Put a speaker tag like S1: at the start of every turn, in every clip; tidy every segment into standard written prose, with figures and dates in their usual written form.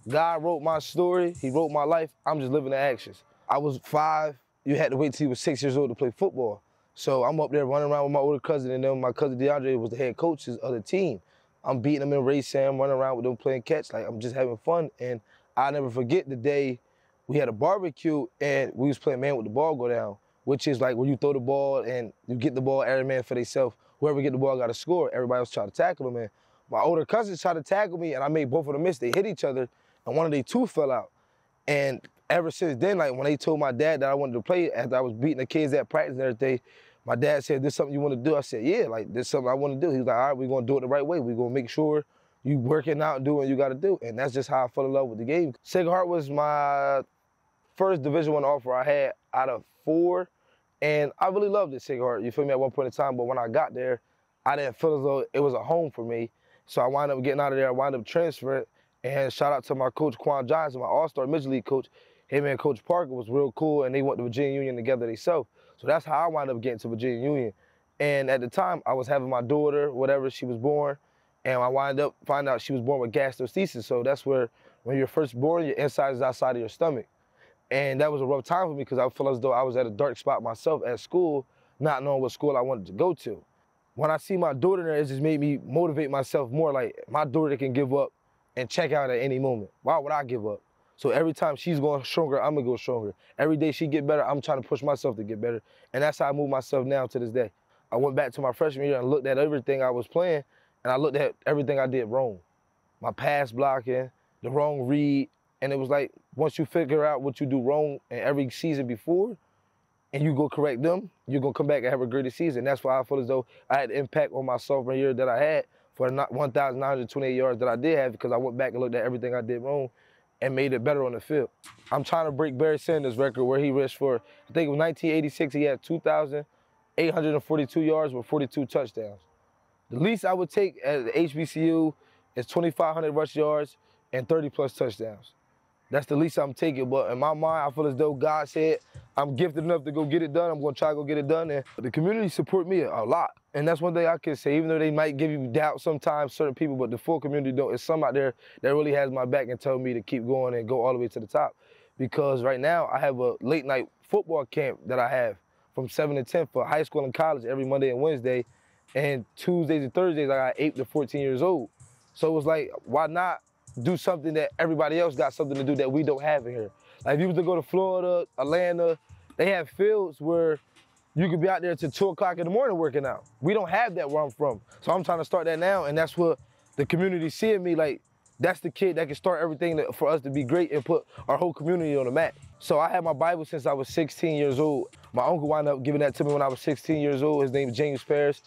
S1: God wrote my story, he wrote my life, I'm just living the actions. I was 5, you had to wait till you was 6 years old to play football. So I'm up there running around with my older cousin, and then my cousin DeAndre was the head coach of the team. I'm beating them in racing, I'm running around with them playing catch, like I'm just having fun. And I'll never forget the day we had a barbecue and we was playing man with the ball go down, which is like when you throw the ball and you get the ball, every man for themselves. Whoever get the ball got to score. Everybody else tried to tackle them. And my older cousins tried to tackle me and I made both of them miss. They hit each other and one of their tooth fell out. And ever since then, like when they told my dad that I wanted to play after I was beating the kids at practice and everything, my dad said, "This something you want to do?" I said, "Yeah, like this something I want to do." He was like, "All right, we're gonna do it the right way. We're gonna make sure you working out, doing what you gotta do." And that's just how I fell in love with the game. Sacred Heart was my first Division I offer I had out of 4. And I really loved it, Sacred Heart, you feel me, at one point in time. But when I got there, I didn't feel as though it was a home for me. So I wound up getting out of there, I wound up transferring. And shout out to my coach, Quan Johnson, my all-star Major League coach. Him and Coach Parker was real cool, and they went to Virginia Union together themselves. So that's how I wound up getting to Virginia Union. And at the time, I was having my daughter, whatever, she was born, and I wound up finding out she was born with gastroesthesis. So that's where, when you're first born, your inside is outside of your stomach. And that was a rough time for me because I felt as though I was at a dark spot myself at school, not knowing what school I wanted to go to. When I see my daughter there, it just made me motivate myself more. Like, my daughter can give up and check out at any moment. Why would I give up? So every time she's going stronger, I'm gonna go stronger. Every day she get better, I'm trying to push myself to get better. And that's how I move myself now to this day. I went back to my freshman year and looked at everything I was playing, and I looked at everything I did wrong. My pass blocking, the wrong read, and it was like, once you figure out what you do wrong in every season before, and you go correct them, you're gonna come back and have a greater season. That's why I feel as though I had impact on my sophomore year that I had for 1,928 yards that I did have, because I went back and looked at everything I did wrong and made it better on the field. I'm trying to break Barry Sanders' record where he rushed for, I think it was 1986, he had 2,842 yards with 42 touchdowns. The least I would take at the HBCU is 2,500 rush yards and 30+ touchdowns. That's the least I'm taking, but in my mind, I feel as though God said, I'm gifted enough to go get it done. I'm gonna try to go get it done, and the community support me a lot. And that's one thing I can say, even though they might give you doubt sometimes, certain people, but the full community don't. It's some out there that really has my back and tell me to keep going and go all the way to the top. Because right now, I have a late night football camp that I have from 7 to 10 for high school and college every Monday and Wednesday. And Tuesdays and Thursdays, I got 8 to 14 years old. So it was like, why not do something that everybody else got something to do that we don't have in here? Like if you was to go to Florida, Atlanta, they have fields where you could be out there till 2 o'clock in the morning working out. We don't have that where I'm from. So I'm trying to start that now, and that's what the community seeing me like, that's the kid that can start everything for us to be great and put our whole community on the map. So I had my Bible since I was 16 years old. My uncle wound up giving that to me when I was 16 years old. His name is James Byers.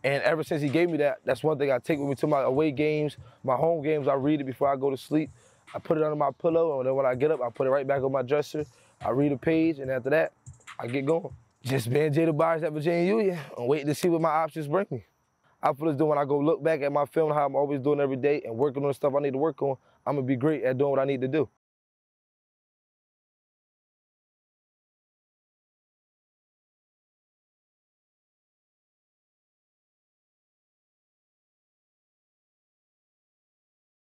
S1: And ever since he gave me that, that's one thing I take with me to my away games, my home games. I read it before I go to sleep. I put it under my pillow, and then when I get up, I put it right back on my dresser. I read a page, and after that, I get going. Just being Jada Byers at Virginia Union. I'm waiting to see what my options bring me. I feel as though when I go look back at my film, how I'm always doing every day and working on the stuff I need to work on, I'm gonna be great at doing what I need to do.